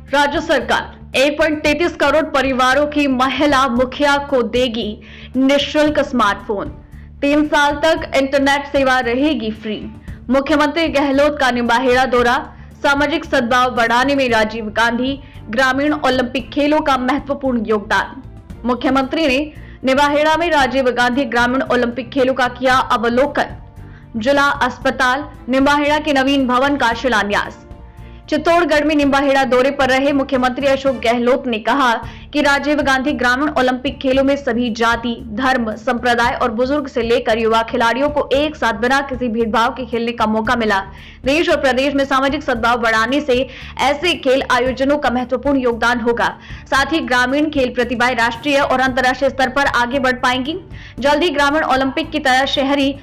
राज्य सरकार 1.33 करोड़ परिवारों की महिला मुखिया को देगी निःशुल्क स्मार्टफोन। 3 साल तक इंटरनेट सेवा रहेगी फ्री। मुख्यमंत्री गहलोत का निम्बाहेड़ा दौरा। सामाजिक सद्भाव बढ़ाने में राजीव गांधी ग्रामीण ओलंपिक खेलों का महत्वपूर्ण योगदान। मुख्यमंत्री ने निम्बाहेड़ा में राजीव गांधी ग्रामीण ओलंपिक खेलों का किया अवलोकन। जिला अस्पताल निम्बाहेड़ा के नवीन भवन का शिलान्यास। चित्तौड़गढ़ में निम्बाहेड़ा दौरे पर रहे मुख्यमंत्री अशोक गहलोत ने कहा कि राजीव गांधी ग्रामीण ओलंपिक खेलों में सभी जाति, धर्म, संप्रदाय और बुजुर्ग से लेकर युवा खिलाड़ियों को एक साथ बिना किसी भेदभाव के खेलने का मौका मिला। देश और प्रदेश में सामाजिक सद्भाव बढ़ाने से ऐसे खेल आयोजनों का महत्वपूर्ण योगदान होगा। साथ ही ग्रामीण खेल प्रतिभाएं राष्ट्रीय और अंतर्राष्ट्रीय स्तर पर आगे बढ़ पाएंगी। जल्द ही ग्रामीण ओलंपिक की तरह शहरी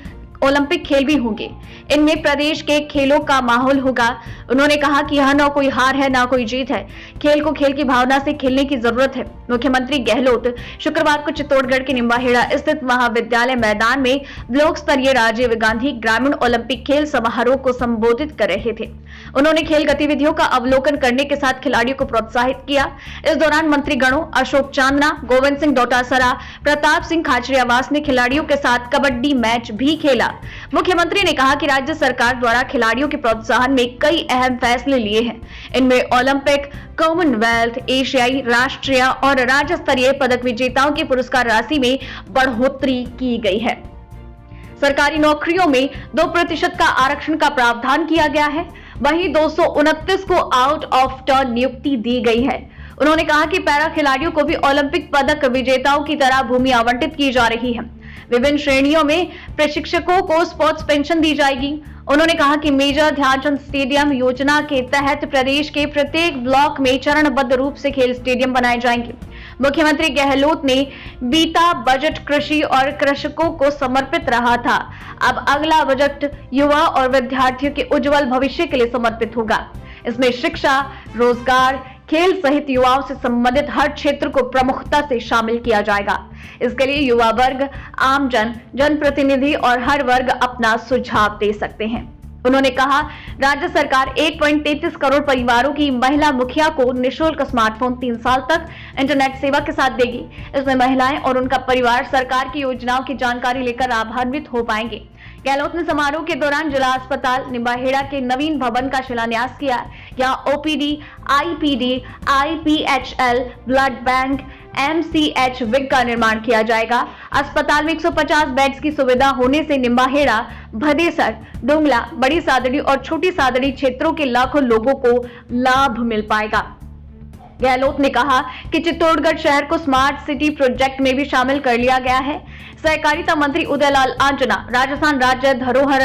ओलंपिक खेल भी होंगे। इनमें प्रदेश के खेलों का माहौल होगा। उन्होंने कहा कि यह न कोई हार है न कोई जीत है, खेल को खेल की भावना से खेलने की जरूरत है। मुख्यमंत्री गहलोत शुक्रवार को चित्तौड़गढ़ के निम्बाहेड़ा स्थित महाविद्यालय मैदान में ब्लॉक स्तरीय राजीव गांधी ग्रामीण ओलंपिक खेल समारोह को संबोधित कर रहे थे। उन्होंने खेल गतिविधियों का अवलोकन करने के साथ खिलाड़ियों को प्रोत्साहित किया। इस दौरान मंत्रीगणों अशोक चांदना, गोविंद सिंह डोटासरा, प्रताप सिंह खाचरियावास ने खिलाड़ियों के साथ कबड्डी मैच भी खेला। मुख्यमंत्री ने कहा कि राज्य सरकार द्वारा खिलाड़ियों के प्रोत्साहन में कई अहम फैसले लिए हैं। इनमें ओलंपिक, कॉमनवेल्थ, एशियाई, राष्ट्रीय और राज्य स्तरीय पदक विजेताओं की पुरस्कार राशि में बढ़ोतरी की गई है। सरकारी नौकरियों में 2% का आरक्षण का प्रावधान किया गया है। वहीं 229 को आउट ऑफ टर्न नियुक्ति दी गई है। उन्होंने कहा कि पैरा खिलाड़ियों को भी ओलंपिक पदक विजेताओं की तरह भूमि आवंटित की जा रही है। विभिन्न श्रेणियों में प्रशिक्षकों को स्पोर्ट्स पेंशन दी जाएगी। उन्होंने कहा कि मेजर ध्यानचंद स्टेडियम योजना के तहत प्रदेश के प्रत्येक ब्लॉक में चरणबद्ध रूप से खेल स्टेडियम बनाए जाएंगे। मुख्यमंत्री गहलोत ने बीता बजट कृषि और कृषकों को समर्पित रहा था। अब अगला बजट युवा और विद्यार्थियों के उज्जवल भविष्य के लिए समर्पित होगा। इसमें शिक्षा, रोजगार, खेल सहित युवाओं से संबंधित हर क्षेत्र को प्रमुखता से शामिल किया जाएगा। इसके लिए युवा वर्ग, आमजन, जनप्रतिनिधि और हर वर्ग अपना सुझाव दे सकते हैं। उन्होंने कहा, राज्य सरकार 1.33 करोड़ परिवारों की महिला मुखिया को निःशुल्क स्मार्टफोन 3 साल तक इंटरनेट सेवा के साथ देगी। इसमें महिलाएं और उनका परिवार सरकार की योजनाओं की जानकारी लेकर लाभान्वित हो पाएंगे। गहलोत ने समारोह के दौरान जिला अस्पताल निम्बाहेड़ा के नवीन भवन का शिलान्यास किया। यहाँ OPD, IPD, IPHL, blood bank, MCH wing का निर्माण किया जाएगा। अस्पताल में 150 बेड्स की सुविधा होने से निम्बाहेड़ा, भदेसर, डुंगला, बड़ी सादड़ी और छोटी सादड़ी क्षेत्रों के लाखों लोगों को लाभ मिल पाएगा। गहलोत ने कहा कि चित्तौड़गढ़ शहर को स्मार्ट सिटी प्रोजेक्ट में भी शामिल कर लिया गया है। सहकारिता मंत्री उदयलाल आंजना, राजस्थान राज्य धरोहर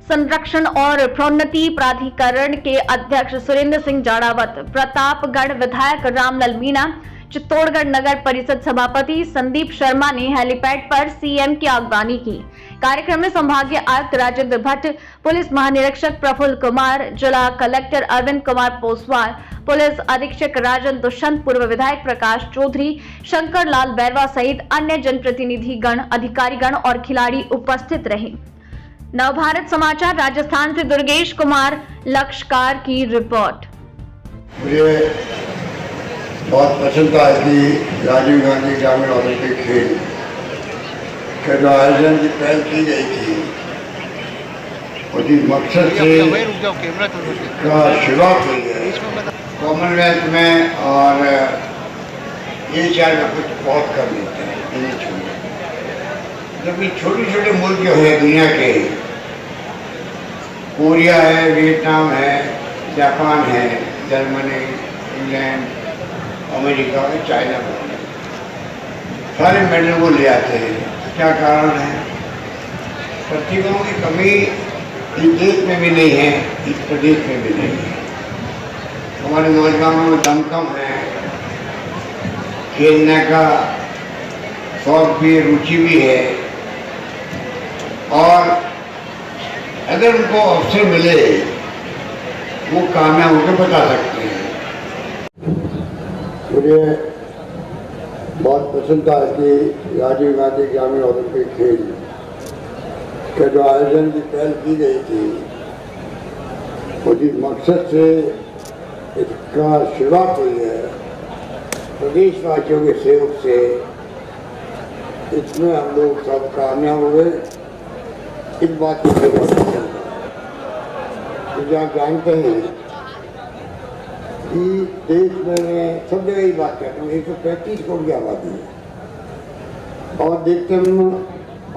संरक्षण और प्रोन्नति प्राधिकरण के अध्यक्ष सुरेंद्र सिंह जाड़ावत, प्रतापगढ़ विधायक रामलाल मीणा, चित्तौड़गढ़ नगर परिषद सभापति संदीप शर्मा ने हेलीपैड पर सीएम की अगवानी की। कार्यक्रम में संभागीय आयुक्त राजेंद्र भट्ट, पुलिस महानिरीक्षक प्रफुल्ल कुमार, जिला कलेक्टर अरविंद कुमार पोसवाल, पुलिस अधीक्षक राजन दुष्यंत, पूर्व विधायक प्रकाश चौधरी, शंकर लाल बैरवा सहित अन्य जनप्रतिनिधि गण, अधिकारीगण और खिलाड़ी उपस्थित रहे। नवभारत समाचार राजस्थान से दुर्गेश कुमार लक्षकार की रिपोर्ट। मुझे बहुत पसंद था कि राजीव गांधी ग्रामीण ओलंपिक खेल का जो आयोजन की पहल की गई थी, उसी मकसद से का शुरुआत हुई है। कॉमनवेल्थ में और एशिया में कुछ बहुत कम लेते हैं, जबकि छोटे छोटे मुल्क जो है दुनिया के, कोरिया है, वियतनाम है, जापान है, जर्मनी, इंग्लैंड, अमेरिका और चाइना में सारे मेडल वो ले आते हैं। क्या कारण है? प्रतिभाओं की कमी इस देश में भी नहीं है, इस प्रदेश में भी नहीं है। हमारे नौजवानों में दम कम है, खेलने का शौक भी, रुचि भी है, और अगर उनको अवसर मिले वो कामयाब होकर बता सकते हैं। मुझे बहुत पसंद था कि राजीव गांधी ग्रामीण ओलंपिक खेल का जो आयोजन की पहल की गई थी, उसी मकसद से का शुरुआत हुई है, प्रदेशवासियों के सहयोग से इसमें हम लोग सब कामयाब हुए। इस बात की तो आप जानते हैं कि देश में सब जगह ही बात करता हूँ, 135 करोड़ की आबादी है और देखते हम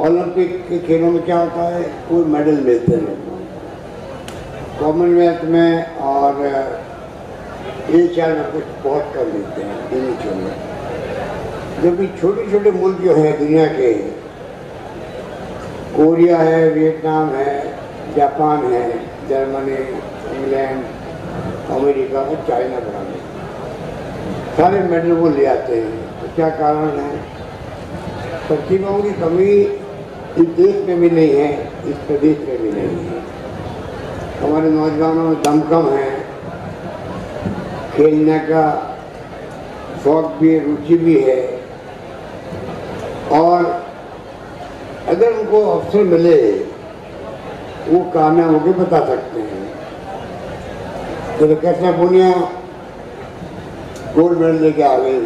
ओलंपिक के खेलों में क्या होता है, कोई मेडल मिलते हैं कॉमनवेल्थ में और एशिया में कुछ बहुत कर लेते हैं दिन में। जबकि छोटे छोटे मुल्क जो है दुनिया के, कोरिया है, वियतनाम है, जापान है, जर्मनी, इंग्लैंड, अमेरिका और चाइना बराबर सारे मेडल वो ले आते हैं। तो क्या कारण है? प्रतिभाओं की कमी इस देश में भी नहीं है, इस प्रदेश में भी नहीं है। हमारे नौजवानों में दम कम है, खेलने का शौक भी है, रुचि भी है और अगर उनको अवसर मिले वो कामयाब होकर बता सकते हैं। तो कैसे पुनिया गोल्ड मेडल लेके आ गई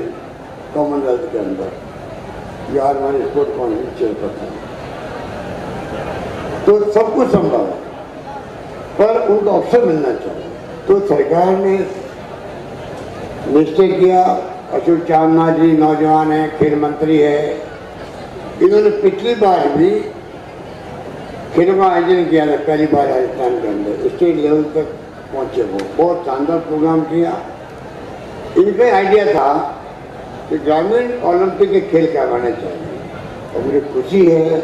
कॉमनवेल्थ के अंदर, यार हमारे स्पोर्ट कॉन्फ्रेंस चेयर करता है, तो सब कुछ संभव है पर उनको अवसर मिलना चाहिए। तो सरकार ने निश्चय किया, अशोक चांदना जी नौजवान है, खेल मंत्री है, इन्होंने पिछली बार भी खेलों का आयोजन किया था, पहली बार राजस्थान के अंदर स्टेट लेवल तक पहुंचे, वो बहुत शानदार प्रोग्राम किया। इनका आइडिया था कि ग्रामीण ओलंपिक के खेल करवाने चाहिए और मुझे खुशी है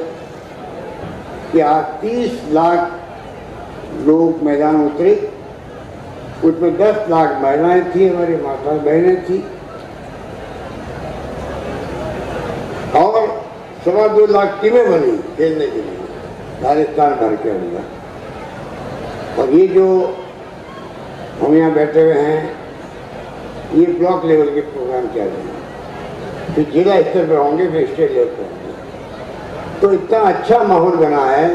कि आज 30 लाख लोग मैदान उतरे, उसमें 10 लाख महिलाएं थी, हमारी माता बहनें थी और 2.25 लाख टीमें बनी खेलने के लिए राजस्थान भर के अंदर। और ये जो हम यहाँ बैठे हुए हैं, ये ब्लॉक लेवल के प्रोग्राम किया जाएगा, फिर जिला स्तर पर होंगे, फिर स्टेट लेवल पर होंगे। तो इतना अच्छा माहौल बना है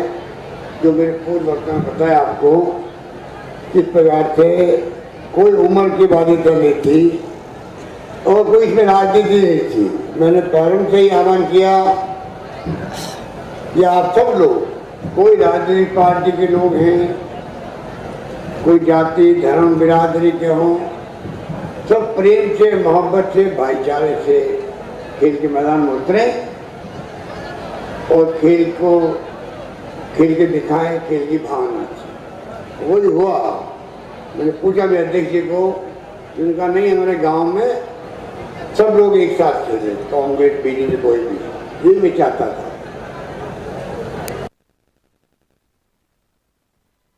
जो मेरे पूर्व वक्ता ने बताया आपको, किस प्रकार से कोई उम्र की बाध्यता नहीं थी और कोई इसमें राजनीति नहीं थी। मैंने प्रारंभ से ही आह्वान किया कि आप सब लोग, कोई राजनीतिक पार्टी के लोग हैं, कोई जाति धर्म बिरादरी के हों, सब प्रेम से, मोहब्बत से, भाईचारे से खेल के मैदान में उतरे और खेल के दिखाएं, खेल की भावना से। वही हुआ। मैंने पूछा भी अध्यक्ष जी को, उनका नहीं, हमारे गांव में सब लोग एक साथ खेले, कांग्रेस बीजेपी कोई भी, ये मैं चाहता था।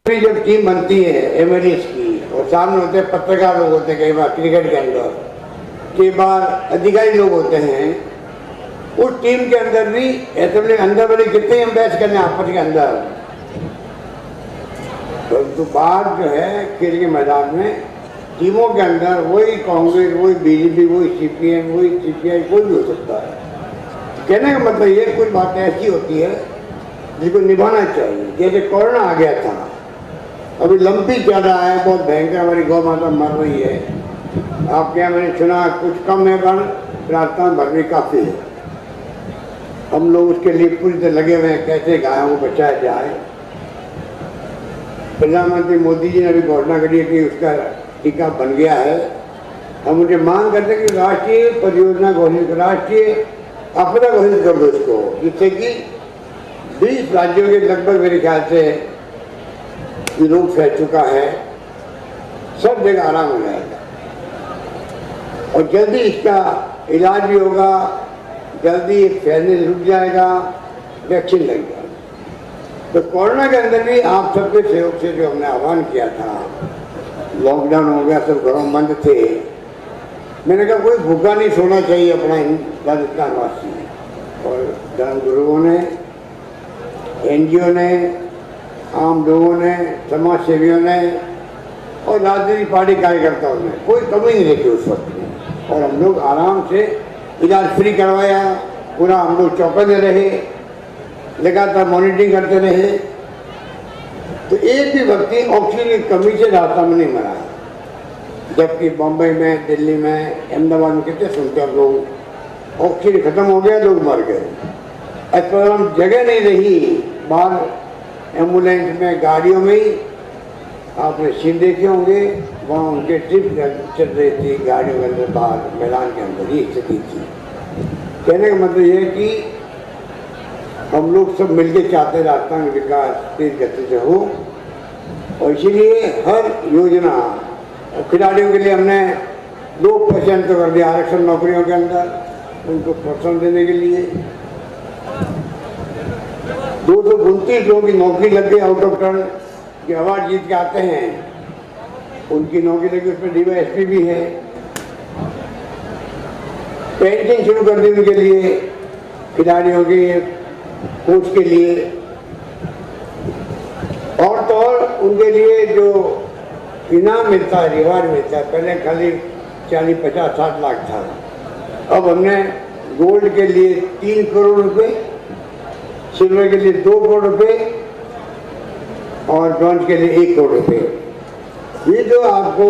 जब टीम बनती है एमएलएस की और सामने होते हैं पत्रकार लोग होते हैं, कई बार क्रिकेट के अंदर, कई बार अधिकारी लोग होते हैं, उस टीम के अंदर भी असेंबली अंदर वाले कितने हम बहस करने आपस के अंदर, तो बात जो है खेल के मैदान में टीमों के अंदर वही कांग्रेस, वही बीजेपी, वही सीपीएम, वही सीपीआई, कोई भी हो सकता है। कहने का मतलब ये कुछ बातें ऐसी होती है जिसको निभाना चाहिए। जैसे कोरोना आ गया था, अभी लंपी ज़्यादा है, बहुत भयंकर, हमारी गौ माता मर रही है। आपके यहाँ मैंने सुना कुछ कम है पर राजस्थान भर में काफ़ी है। हम लोग उसके लिए पूरी तरह लगे हुए हैं, कैसे गायों को बचाया जाए। प्रधानमंत्री मोदी जी ने भी घोषणा करी है कि उसका टीका बन गया है। हम मुझे मांग करते हैं कि राष्ट्रीय परियोजना घोषित, राष्ट्रीय आपदा घोषित कर दो इसको, जिससे कि 20 राज्यों के लगभग मेरे ख्याल से ये रोग फैल चुका है, सब जगह आराम हो जाएगा और जल्दी इसका इलाज भी होगा, जल्दी फैलने रुक जाएगा, वैक्सीन लग जाएगा। तो कोरोना के अंदर भी आप सबके सहयोग से जो हमने आह्वान किया था, लॉकडाउन हो गया, सब घरों बंद थे, मैंने कहा कोई भूखा नहीं सोना चाहिए अपना राजस्थान वासी। और धर्म गुरुओं ने, एनजीओ ने, आम लोगों ने, समाज सेवियों ने और राजनीतिक पार्टी कार्यकर्ताओं ने कोई कमी नहीं रखी उस वक्त में। और हम लोग आराम से इलाज फ्री करवाया, पूरा हम लोग चौकन्ने रहे, लगातार मॉनिटरिंग करते रहे। तो एक भी व्यक्ति ऑक्सीजन की कमी से रास्ता में नहीं मरा। जबकि बम्बई में, दिल्ली में, अहमदाबाद में कितने सुनते हैं लोग ऑक्सीजन खत्म हो गया, लोग मर गए। अस्पताल में जगह नहीं रही, बाहर एम्बुलेंस में, गाड़ियों में ही आपने सीन देखे होंगे, वहाँ उनके ट्रिप चल रही थी गाड़ियों के अंदर, बाहर मैदान के अंदर ही स्थिति थी। कहने का मतलब ये है कि हम लोग सब मिलकर चाहते हैं राजस्थान का विकास तेज गति से हो, और इसीलिए हर योजना खिलाड़ियों के लिए हमने 2% तो कर दिया आरक्षण नौकरियों के अंदर, उनको प्रोत्साहन देने के लिए 229 लोगों की नौकरी लग गई, आउट ऑफ टर्न के अवार्ड जीत के आते हैं उनकी नौकरी लगी, उसमें DYSP भी है। पेंशन शुरू कर दी उनके लिए, खिलाड़ियों के, कोच के लिए, और तो और उनके लिए जो इनाम मिलता है, रिवार्ड मिलता है, पहले खाली 40, 50, 60 लाख था, अब हमने गोल्ड के लिए 3 करोड़ रुपए, सिल्वर के लिए 2 करोड़ रुपए और ब्रॉन्ज के लिए 1 करोड़ रुपए। ये जो आपको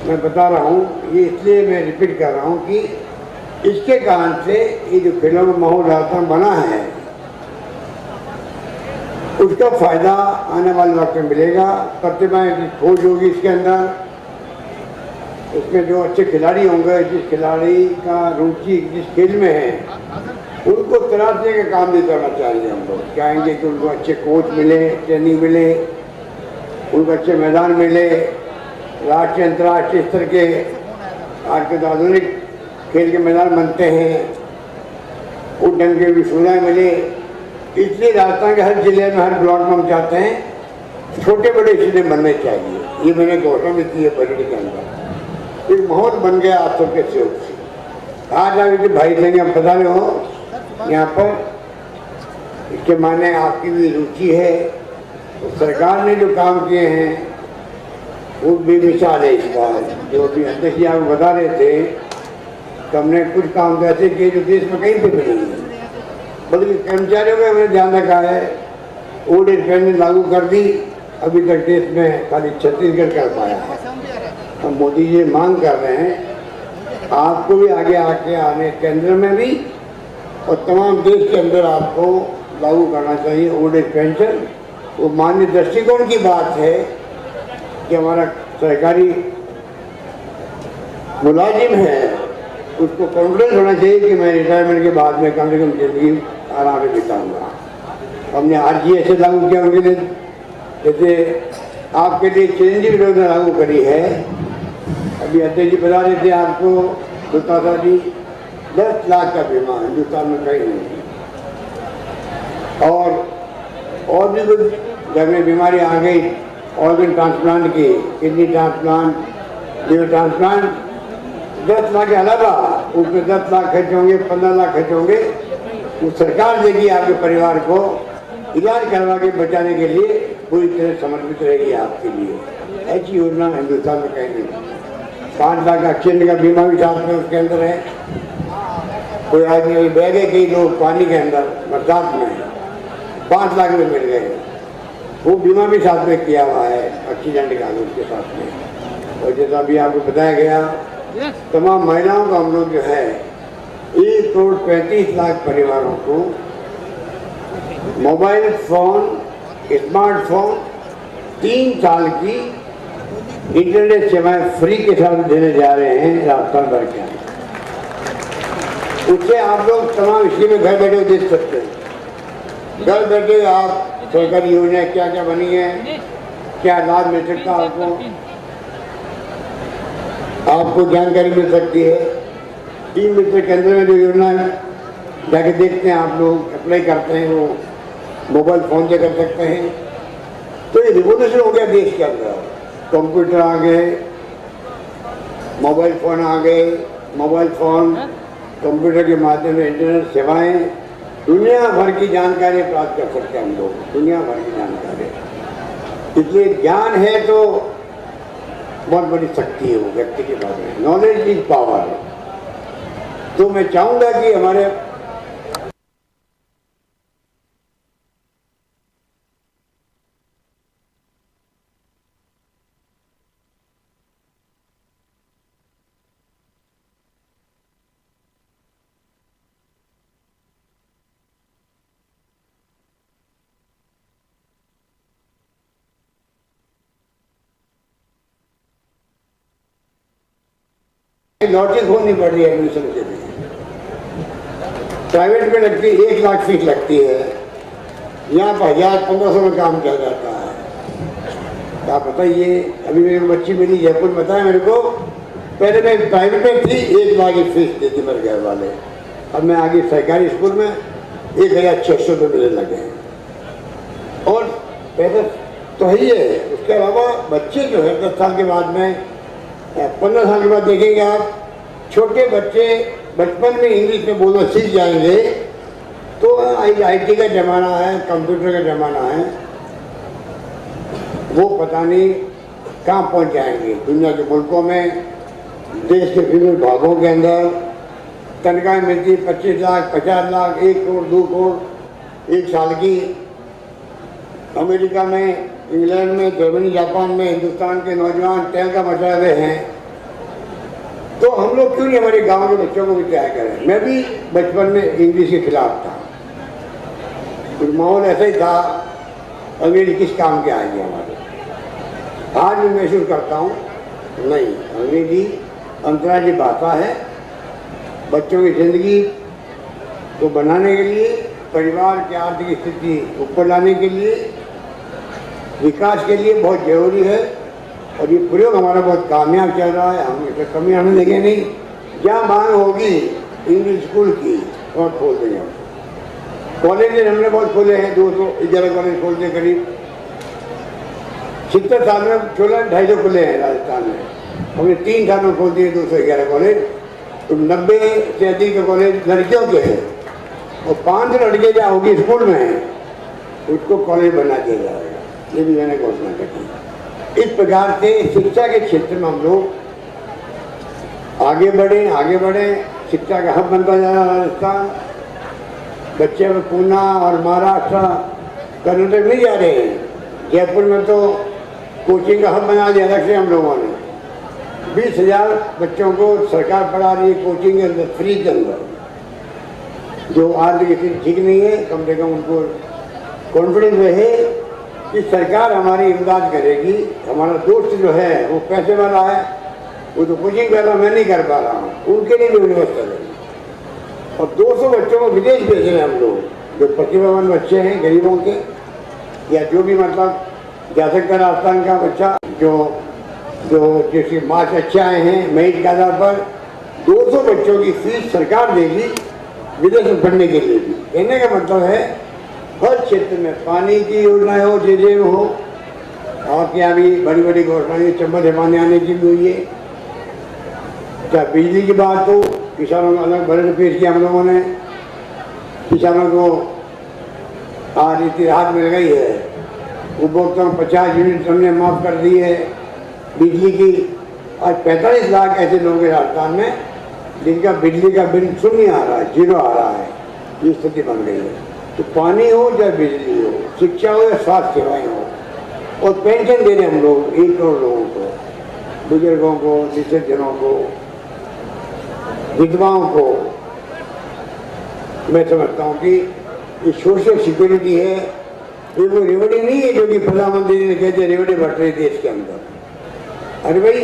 मैं बता रहा हूँ, ये इसलिए मैं रिपीट कर रहा हूँ कि इसके कारण से ये जो खेलों का माहौल राजस्थान बना है, उसका फायदा आने वाले वक्त में मिलेगा। प्रतिभाएं की खोज होगी इसके अंदर, उसमें जो अच्छे खिलाड़ी होंगे, जिस खिलाड़ी का रुचि जिस खेल में है, उनको तराशने का काम भी करना चाहिए। हम लोग चाहेंगे कि उनको अच्छे कोच मिले, ट्रेनिंग मिले, उनको अच्छे मैदान मिले, राष्ट्रीय अंतर्राष्ट्रीय स्तर के आज के आधुनिक खेल के मैदान बनते हैं, उस ढंग की भी सुविधाएँ मिले। इसलिए राजस्थान के हर जिले में, हर ब्लॉक में हम चाहते हैं छोटे बड़े स्टेडियम बनने चाहिए। ये मैंने घोषणा भी की है बजट के अंदर। एक माहौल बन गया आप सबके सहयोग से। आज आगे भाई देंगे, हम बता रहे हो यहाँ पर, इसके माने आपकी भी रुचि है, तो सरकार ने जो काम किए हैं वो भी मिसाल है इस बार। जो भी अध्यक्ष जी आपको बता रहे थे कि हमने कुछ काम ऐसे किए जो देश में कहीं पर भी नहीं है, बल्कि कर्मचारियों का हमने ध्यान रखा है। ओल्ड एज पेंशन लागू कर दी, अभी तक देश में खाली छत्तीसगढ़ कर पाया है। हम मोदी जी मांग कर रहे हैं आपको भी आगे आके आने केंद्र में भी और तमाम देश के अंदर आपको लागू करना चाहिए ओल्ड एज पेंशन। वो मानवीय दृष्टिकोण की बात है कि हमारा सरकारी मुलाजिम है, उसको कॉन्फिडेंस होना चाहिए कि मैं रिटायरमेंट के बाद में कम से कम जिंदगी आराम से बिताऊंगा। हमने आज ही ऐसे लागू किया उनके लिए, जैसे आपके लिए चिरंजीवी योजना लागू करी है। अभी अध्यक्ष जी बता रहे थे आपको, दुर्गा जी 10 लाख का बीमा हिंदुस्तान में कहीं नहीं, और भी कुछ घर में बीमारी आ गई, ऑर्गन ट्रांसप्लांट की, kidney transplant, liver transplant, 10 lakh के अलावा उसमें 10 लाख खर्च होंगे, 15 लाख खर्च होंगे, वो सरकार देगी आपके परिवार को इलाज करवा के बचाने के लिए, पूरी तरह समर्पित रहेगी आपके लिए। ऐसी योजना हिंदुस्तान में कहीं नहीं। 5 लाख एक्सीडेंट का बीमा भी साथ में उसके अंदर है। कोई आदमी बह गए कई लोग पानी के अंदर बरसात में, 5 लाख में मिल गए, वो बीमा भी साथ में किया हुआ है एक्सीडेंट का उसके साथ में। और जैसा अभी आपको बताया गया, तमाम महिलाओं का हम लोग जो है 1 करोड़ 35 लाख परिवारों को मोबाइल फोन, स्मार्टफोन, 3 साल की इंटरनेट सेवाएं फ्री के साथ देने जा रहे हैं राजस्थान भर के। उससे आप लोग तमाम स्कीमें घर बैठे देख सकते हैं। घर बैठे आप सरकारी योजनाएं क्या क्या बनी है, क्या लाभ मिल सकता है आपको जानकारी मिल सकती है। 3 मित्र केंद्र में जो योजना जाके देखते हैं, आप लोग अप्लाई करते हैं, वो मोबाइल फोन से कर सकते हैं। तो ये रिवोल्यूशन हो गया देश के अंदर। कंप्यूटर आ गए, मोबाइल फोन आ गए, मोबाइल फोन कंप्यूटर के माध्यम से इंटरनेट सेवाएं, दुनिया भर की जानकारी प्राप्त कर सकते हैं हम लोग, दुनिया भर की जानकारी। इसलिए ज्ञान है तो बहुत बड़ी शक्ति है वो व्यक्ति के पास में। Knowledge is power. तो मैं चाहूँगा कि हमारे लॉटरी खोलनी पड़ रही है एडमिशन के लिए। प्राइवेट में लगती 1 लाख फीस लगती है, यहाँ पर 1000-1500 में काम चल जाता है। तो आप बताइए, अभी मेरी बच्ची मेरी जयपुर में बताया मेरे को, पहले मैं प्राइवेट में थी 1 लाख की फीस देती मेरे घर वाले, अब मैं आगे सरकारी स्कूल में 1600 रुपये मिलने लगे हैं। और पैसा तो ही है। उसके अलावा बच्चे जो है 10 साल के बाद में 15 साल के बाद देखेंगे आप, छोटे बच्चे बचपन में इंग्लिश में बोलना सीख जाएंगे तो IT का ज़माना है, कंप्यूटर का ज़माना है, वो पता नहीं कहाँ पहुँच जाएंगे। दुनिया के मुल्कों में, देश के विभिन्न भागों के अंदर तनख्वाह मिलती 25 लाख, 50 लाख, 1 करोड़, 2 करोड़ 1 साल की। अमेरिका में, इंग्लैंड में, जर्मनी, जापान में हिंदुस्तान के नौजवान तहलका मचाए हुए हैं। तो हम लोग क्यों नहीं हमारे गांव के बच्चों को भी तैयार करें। मैं भी बचपन में इंग्लिश के खिलाफ था, तो माहौल ऐसा ही था, अंग्रेजी किस काम के आएगी हमारे। आज मैं महसूस करता हूँ नहीं, अंग्रेजी अंतर्राष्ट्रीय भाषा है। बच्चों की ज़िंदगी को बनाने के लिए, परिवार की आर्थिक स्थिति ऊपर लाने के लिए, विकास के लिए बहुत जरूरी है। और ये प्रयोग हमारा बहुत कामयाब चल रहा है, हम इसे कमी आने देंगे नहीं। जहाँ मांग होगी इंग्लिश स्कूल की वहाँ खोल देंगे हम। कॉलेज हमने बहुत खोले हैं, 211 कॉलेज खोल दिए करीब। 70 साल में 250 खुले हैं राजस्थान में, हमने 3 साल में खोल दिए 211 कॉलेज। तो 90 से अधिक कॉलेज लड़कियों के हैं और 5 लड़के जहाँ होगी स्कूल में हैं उसको कॉलेज बना दिया जाएगा, ये भी मैंने घोषणा की। इस प्रकार से शिक्षा के क्षेत्र में हम लोग आगे बढ़े। शिक्षा का हब बनता जा रहा है राजस्थान। बच्चे में पूना और महाराष्ट्र, कर्नाटक नहीं जा रहे हैं। जयपुर में तो कोचिंग का हब बना दिया अलग से हम लोगों ने। 20,000 बच्चों को सरकार पढ़ा रही है कोचिंग के अंदर, फ्री के अंदर। जो आर्थिक स्थिति ठीक नहीं है, कम से कम उनको कॉन्फिडेंस रहे कि सरकार हमारी इमदाद करेगी। हमारा दोस्त जो है वो पैसे वाला है, वो तो कोचिंग कर रहा, मैं नहीं कर पा रहा हूँ, उनके लिए भी व्यवस्था करेगी। और 200 बच्चों को विदेश भेज रहे हैं हम लोग, जो प्रतिभावान बच्चे हैं गरीबों के, या जो भी मतलब जा सकता है राजस्थान का बच्चा जो जिसके मार्क्स अच्छे आए हैं मेरिट के आधार पर, 200 बच्चों की फीस सरकार देगी विदेश में पढ़ने के लिए भी। कहने का मतलब है हर क्षेत्र में पानी की योजनाएं हो, चीजें हो। आपके यहाँ भी बड़ी बड़ी घोषणाएं चंबल हिमानी आने की भी हुई है। चाहे बिजली की बात हो, किसानों को अलग बजट पेश किया हम लोगों ने, किसानों को आज इतनी राहत मिल गई है। उपभोक्ताओं को 50 यूनिट हमने माफ़ कर दी है बिजली की। आज 45 लाख ऐसे लोग हैं राजस्थान में जिनका बिजली का बिल शून्य आ रहा है, 0 आ रहा है। ये स्थिति बन गई है। तो पानी हो चाहे बिजली हो, शिक्षा हो या स्वास्थ्य सेवाएं हो, और पेंशन दे रहे हम लोग 1 करोड़ लोगों को, बुजुर्गों को, दिव्यांगजनों को, विधवाओं को। मैं समझता हूँ कि ये सोशल सिक्योरिटी है, ये कोई रेवड़ी नहीं है जो कि प्रधानमंत्री जी ने कहते रेवड़ी बढ़ रही देश के अंदर। अरे भाई,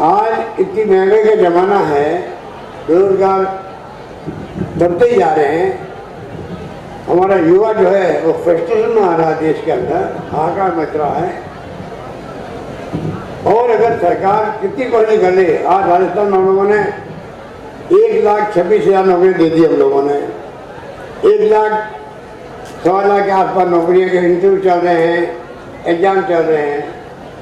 आज इतनी महंगाई का जमाना है, बेरोजगार बढ़ते ही जा रहे हैं। हमारा युवा जो है वो फ्रस्ट्रेशन में आ रहा है, देश के अंदर हाहाकार मच रहा है। और अगर सरकार कितनी कोशिश कर ले, आज राजस्थान में हम लोगों ने 1,26,000 नौकरी दे दी। हम लोगों ने 1,00,000 1,00,000 के आसपास नौकरियों के इंटरव्यू चल रहे हैं, एग्जाम चल रहे हैं,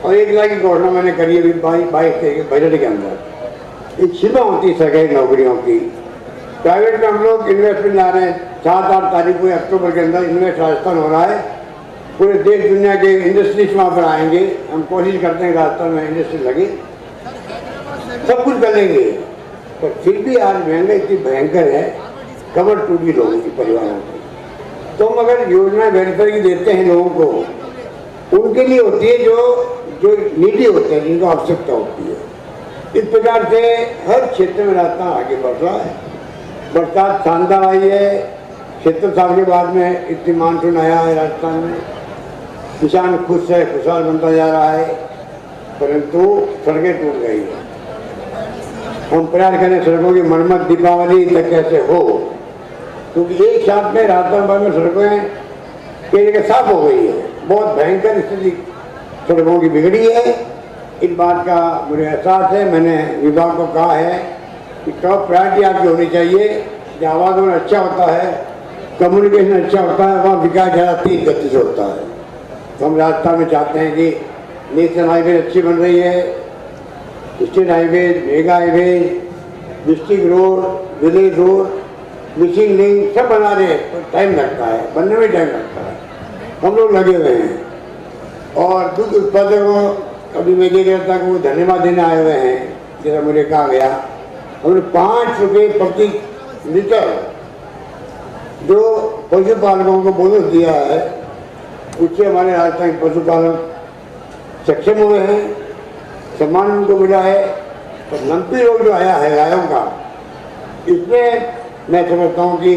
और 1,00,000 की घोषणा मैंने करी अभी 22 के बजट के अंदर। एक सीमा होती है सरकारी नौकरियों की। प्राइवेट में हम लोग इन्वेस्टमेंट ला रहे हैं। 7-8 तारीख को अक्टूबर के अंदर इन्वेस्ट राजस्थान हो रहा है। पूरे देश दुनिया के इंडस्ट्रीज वहाँ पर आएंगे। हम कोशिश करते हैं राजस्थान में इंडस्ट्री लगे, सब कुछ कर लेंगे। पर फिर भी आज महंगाई इतनी भयंकर है, कमर टूटी लोगों की, परिवारों की। तो हम अगर योजना वेलफेयर की देते हैं लोगों को, उनके लिए होती है जो नीडी होते हैं, जिनको आवश्यकता होती है। इस प्रकार से हर क्षेत्र में राजस्थान आगे बढ़ रहा है। बरसात शानदार आई है। 70 साल के बाद में इतनी मानसून आया है राजस्थान में। किसान खुश है, खुशहाल बनता जा रहा है, परंतु सड़कें टूट गई है। हम प्रयास करें सड़कों की मरम्मत दीपावली तक कैसे हो, क्योंकि एक साथ में राजस्थान भर में सड़कें कई जगह साफ हो गई है। बहुत भयंकर स्थिति सड़कों की बिगड़ी है। इस बात का मुझे एहसास है। मैंने विभाग को कहा है कि टॉप प्रायोरिटी आपकी होनी चाहिए। जहाँ आवागमन अच्छा होता है, कम्युनिकेशन अच्छा होता है, वहाँ विकास ज़्यादा तेज गति से होता है। तो हम राजस्थान में चाहते हैं कि नेशनल हाईवे अच्छी बन रही है, state highway, mega highway, district road, village road, missing link सब बना रहे हैं। तो टाइम लगता है, बनने में टाइम लगता है। हम लोग लगे हुए हैं। और दूध उत्पादकों अभी मैं देख रहा था कि वो धन्यवाद देने आए हुए हैं। जैसा मुझे कहा गया, हमने 5 रुपये प्रति लीटर जो पशुपालकों को बोनस दिया है, उससे हमारे राजस्थान के पशुपालक सक्षम हुए हैं, सम्मान उनको मिला है। तो लंपी रोग जो आया है गायों का, इसमें मैं समझता हूँ कि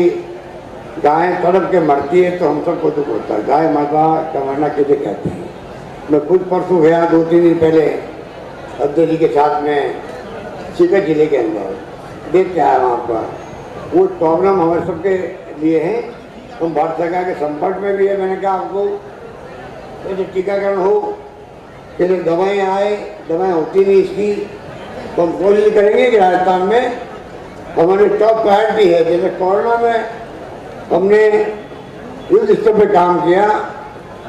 गाय तड़प के मरती है तो हम सबको दुख होता है। गाय माता का मरना कैसे कहते हैं। मैं खुद परसों गया 2-3 दिन पहले अध्यक्ष जी के साथ में सीकर जिले के अंदर, देख के आया वहाँ पर। वो प्रॉब्लम हमारे सबके लिए है। हम भारत सरकार के संपर्क में भी है। मैंने कहा आपको जैसे टीकाकरण हो, फिर दवाएँ आए, दवाएँ होती नहीं इसकी, तो हम कोशिश करेंगे कि राजस्थान में हमारी टॉप प्रायोरिटी है। जैसे कोरोना में हमने युद्ध स्तर पर काम किया,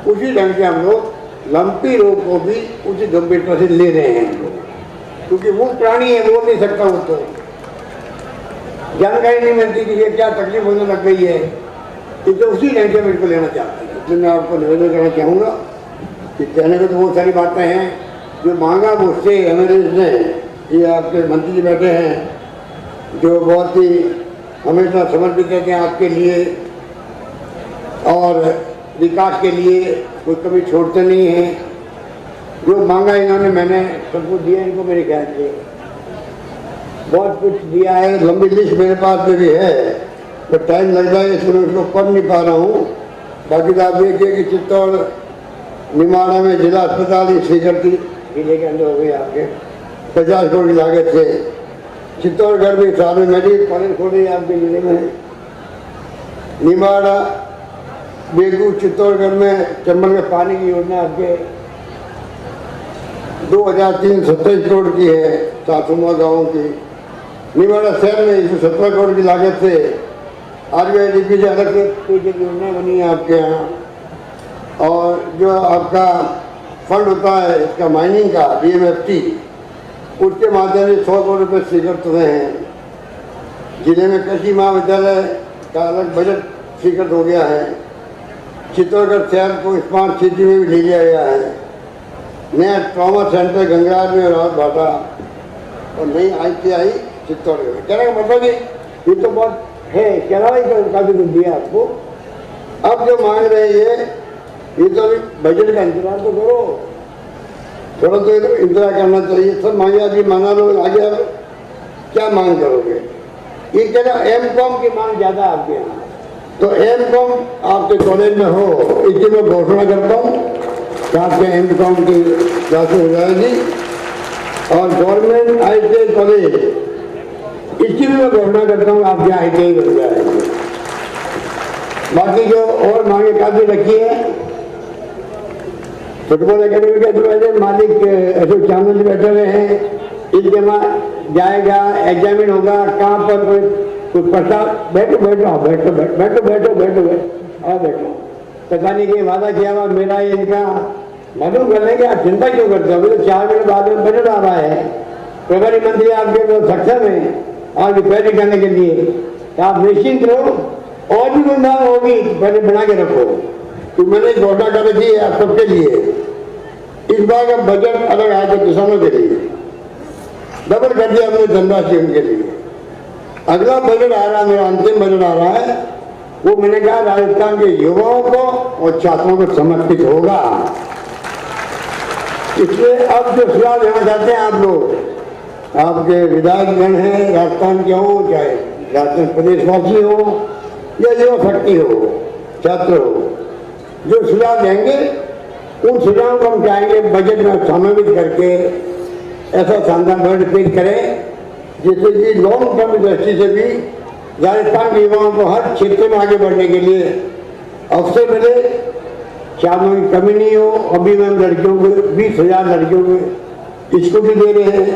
उसी ढंग से हम लोग लंपी रोग को भी उसी गंभीरता से ले रहे हैं हम लोग, क्योंकि वो प्राणी है, बोल नहीं सकता। वो तो जानकारी नहीं मिलती कि ये क्या तकलीफ होने लग गई है, इसलिए उसी ढंग से मैं इसको लेना चाहता हूँ। इसलिए मैं आपको निवेदन करना चाहूँगा कि कहने को तो बहुत सारी बातें हैं जो मांगा मुझसे एमएलए ने, ये आपके मंत्री जी बैठे हैं जो बहुत ही हमेशा समर्पित रहते हैं आपके लिए और विकास के लिए, कोई कभी छोड़ते नहीं हैं। जो मांगा इन्होंने मैंने सब कुछ दिया इनको, मेरे ख्याल से बहुत कुछ दिया है। लंबी लिस्ट मेरे पास में भी है, तो टाइम लग जाए इसलिए उसको पढ़ नहीं पा रहा हूँ। बाकी तो आप देखिए कि चित्तौड़ निमाड़ा में जिला अस्पताल श्रीगढ़ की जिले के अंदर हो गई आपके 50 करोड़ की लागत से। चित्तौड़गढ़ में साल में मेडिकल कॉलेज खोल रही है आपके जिले में। निमाड़ा, बेगू, चित्तौड़गढ़ में चंबल के पानी की योजना आपके 2327 करोड़ की है, 700 गाँवों की। निमाड़ा शहर में 117 करोड़ की लागत से आरबीआईडीपी से अलग से कोई योजना बनी है आपके यहाँ। और जो आपका फंड होता है इसका माइनिंग का BMFT, उसके माध्यम से 100 करोड़ रुपये स्वीकृत हुए हैं। जिले में कृषि महाविद्यालय का अलग बजट स्वीकृत हो गया है। चित्तौड़गढ़ शहर को स्मार्ट सिटी में भी ले लिया गया है। नया ट्रॉमा सेंटर गंगार में रावत भाटा और नई ITI चित्तौड़गढ़ में। कहने का मतलब ये तो बहुत है, कहना ही काफ़ी कुछ दिया आपको। अब जो मांग रहे हैं ये तो बजट का इंतजार तो करो, थोड़ा तो इंतजार करना चाहिए। सब मांगे अभी मना लो, आगे अब क्या मांग करोगे। ये कहना M.Com की मांग ज़्यादा आपके यहाँ, तो M.Com आपके कॉलेज में हो, इसकी मैं घोषणा करता हूँ कि आपके M.Com की क्लासेस हो जाएगी। और गवर्नमेंट ITI कॉलेज, इसकी भी मैं घोषणा करता हूँ आपके ITI बन जाएगी। बाकी जो और मांगे काफ़ी रखी है। फुटबॉल अकेडमी के तो मालिक अशोक चांदन जी बैठे हुए हैं, इसके बाद जाएगा, एग्जामिन होगा, कहाँ पर कोई प्रस्ताव, बैठो बैठो बैठो बैठो बैठो बैठो बैठो बैठो। पता नहीं कि वादा किया हुआ मेरा इनका मालूम कर लेंगे। आप चिंता क्यों करते हो, अभी तो 4 मिनट बाद में बजट आ रहा है। प्रभारी मंत्री आपके बहुत सक्षम है आज रिपेयरिंग करने के लिए, तो आप निश्चिंत रहो। और भी कोई मांग होगी पहले बना के रखो, तो मैंने घोषणा कर रखी है आप सबके लिए। इस बार का बजट अलग आया था किसानों के लिए, डबल कर दिया हमने धनराशि उनके लिए। अगला बजट आ रहा है, मेरा अंतिम बजट आ रहा है, वो मैंने कहा राजस्थान के युवाओं को और छात्रों को समर्पित होगा। इसलिए अब जो सुझाव देना चाहते हैं आप लोग, आपके विधायकगण हैं, राजस्थान के हो, चाहे राजस्थान प्रदेशवासी हो या युवा शक्ति हो, छात्र हो, जो सुझाव देंगे उन सुझावों को हम चाहेंगे बजट में समावित करके ऐसा शानदार बजट पेश करें जिससे कि लॉन्ग टर्म दृष्टि से भी राजस्थान के युवाओं को हर क्षेत्र में आगे बढ़ने के लिए अवसर मिले, छात्रों की कमी नहीं हो। अभी हम लड़कियों को 20,000 लड़कियों को स्कूटी दे रहे हैं,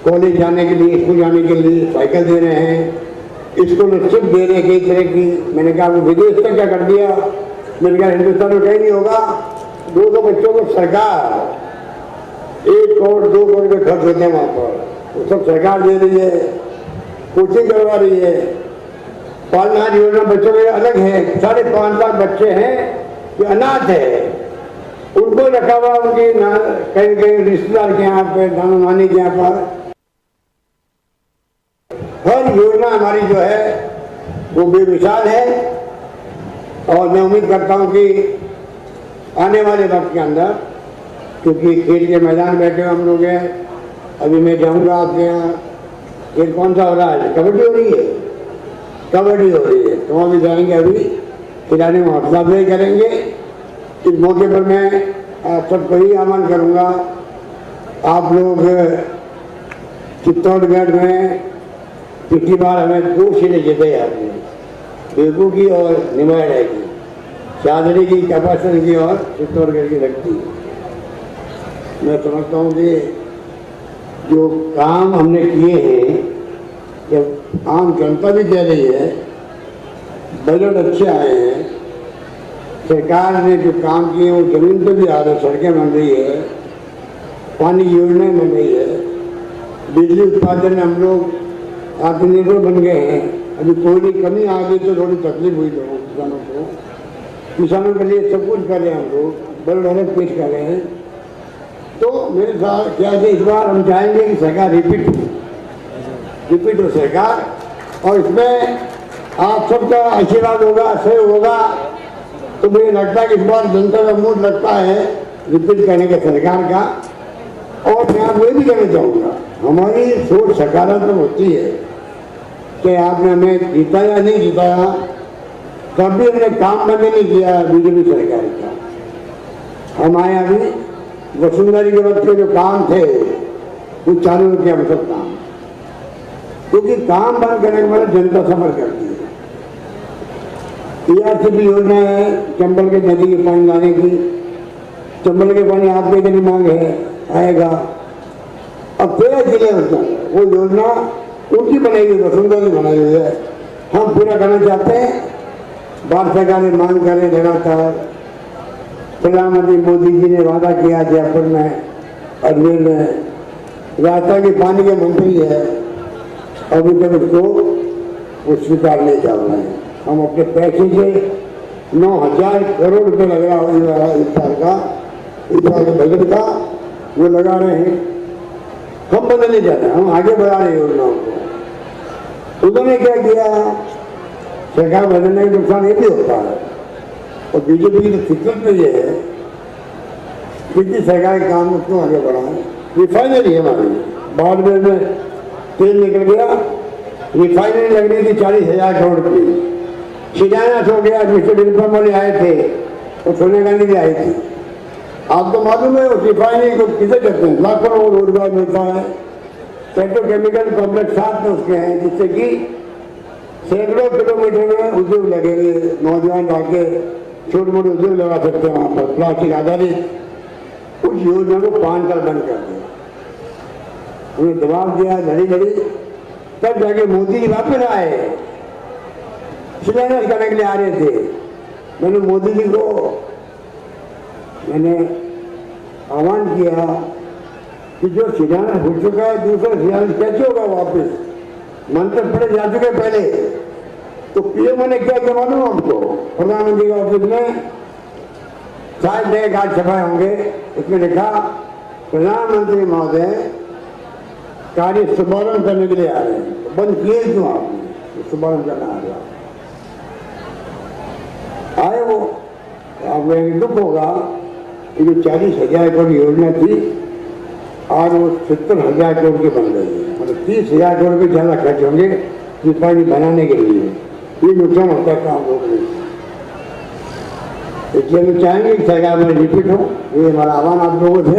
कॉलेज जाने के लिए, स्कूल जाने के लिए साइकिल दे रहे हैं, स्कॉलरशिप दे रहे हैं कई तरह की। मैंने कहा वो विदेश तक क्या कर दिया, मैंने कहा हिंदुस्तान में कहीं नहीं होगा। 2 बच्चों को सरकार 1 करोड़ 2 करोड़ रुपये खर्च होते हैं वहाँ पर, वो सब सरकार दे रही है, कोचिंग करवा रही है। पालना योजना बच्चों के अलग है, 5.5 लाख बच्चे हैं जो अनाथ है, उनको रखा हुआ उनके कहीं कहीं रिश्तेदार के यहाँ पे, नाना नानी के यहाँ पर। हर योजना हमारी जो है वो बेमिसाल है और मैं उम्मीद करता हूँ कि आने वाले वक्त के अंदर, क्योंकि खेल के मैदान बैठे हम लोग हैं, अभी मैं जाऊँगा आपके यहाँ। खेल कौन सा हो रहा है? कबड्डी हो रही है, कबड्डी हो रही है, तो वहाँ भी जाएंगे। अभी खिलाड़ी में हौसला अफजाई करेंगे। इस मौके पर मैं आप सबको ही आह्वान करूँगा, आप लोग चित्तौड़गढ़ में पिछली बार हमें 2 सीटें जीते आपने, बेगू की और निमाड़ा की, शादरी की, कपासन की और चित्तौड़गढ़ की लगती है। मैं समझता हूँ कि जो काम हमने किए हैं, जब आम जनता भी कह रही है, बजट अच्छे आए हैं, सरकार ने जो काम किए वो जमीन पर भी आ रहे, सड़कें बन रही है, पानी की योजनाएं बन रही है, बिजली उत्पादन में हम लोग आत्मनिर्भर बन गए हैं। अभी कोयले की कमी आ गई तो थोड़ी तकलीफ हुई लोगों किसानों को, किसानों के लिए सब कुछ कर रहे हैं हम लोग, बड़े बड़े पेश कर रहे हैं। तो मेरे साथ क्या है, इस बार हम चाहेंगे कि सरकार रिपीट हो सरकार, और इसमें आप सबका आशीर्वाद होगा, सहयोग होगा। तो मुझे लगता है कि इस बार जनता का मूड लगता है रिपीट करने के सरकार का। और मैं आपको ये भी कहना चाहूँगा, हमारी सोच सकारात्मक होती है कि आपने हमें जिताया नहीं जिताया, कभी हमने काम बंद नहीं किया बीजेपी सरकार का। हम आए अभी वसुंधरा जी के वक्त के जो काम थे वो चालू किया, हम सब काम, क्योंकि काम बंद करने के बाद जनता सफर करती है। ERCP योजना है चंबल के नदी के पानी लाने की, चंबल के पानी आपके इतनी मांग है, आएगा। अब 13 जिले होता है, वो योजना उनकी बनाई हुई, वसुंधरा की बनाई हुई है, हम पूरा करना चाहते हैं। भारत सरकार ने मांग करें लगातार, प्रधानमंत्री मोदी जी ने वादा किया जयपुर में, अजमेर में, राजस्थान के पानी के मंत्री है, अभी तक उसको वो स्वीकार नहीं कर रहे हैं। हम अपने पैसे से 9,000 करोड़ रुपये लग रहा है इस साल का, इस साल के बजट का वो लगा रहे हैं। हम बदल नहीं जाते, हम आगे बढ़ा रहे हैं योजनाओं को। उन्होंने क्या किया, सरकार बदलने का नुकसान ये भी होता है, और बीजेपी की तो फितरत में ये है कि सरकार के काम क्यों आगे बढ़ाएं। रिफाइनरी है हमारी, बाड़मेर में तेल निकल गया, रिफाइनरी लगनी थी 40,000 करोड़ की, शिलान्यास हो गया। मिस्टर डिलफर्म वाले आए थे और सोनिया गांधी भी आई थी। आपको मालूम है उस रिफाइनरी को किसे कहते हैं, लाखों लोगों को रोजगार मिलता है, पेट्रोकेमिकल कॉम्प्लेक्स साथ में उसके हैं, जिससे कि सैकड़ों किलोमीटर में उद्योग लगेंगे, नौजवान जाके छोटे मोटे उद्योग लगा सकते हैं वहाँ पर प्लास्टिक आधारित। उस योजना को 5 साल बंद कर दिया, उन्हें दबाव दिया, लड़ी, तब जाके मोदी जी वापस आए, शिलान्यास करने के लिए आ रहे थे। मैंने मोदी जी को आह्वान किया कि जो शिलान्यास हो चुका है दूसरा शिलान्यास कैसे होगा वापस, मंत्र पड़े जा चुके पहले। तो पीएम ने क्या किया मालूम आपको, प्रधानमंत्री के ऑफिस में शायद नए कार्ड छपाए होंगे, उसमें लिखा प्रधानमंत्री महोदय कार्य शुभारंभ करने के लिए आ रहे हैं। तो बंद किए क्यों आपने, शुभारंभ करना आ गया आए वो। आपको दुख होगा कि जो 40,000 करोड़ योजना थी आज वो 70,000 करोड़ की बन गई है, मतलब 30,000 करोड़ के ज़्यादा खर्च होंगे रिफाइनरी बनाने के लिए। ये नुकसान होता है काम रोकने से। इसलिए हम चाहेंगे कि सरकार में रिपीट हो, ये हमारा आह्वान आप लोगों से।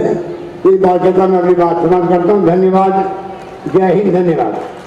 एक बात कहता मैं अपनी बात समाप्त करता हूँ। धन्यवाद। जय हिंद, धन्यवाद।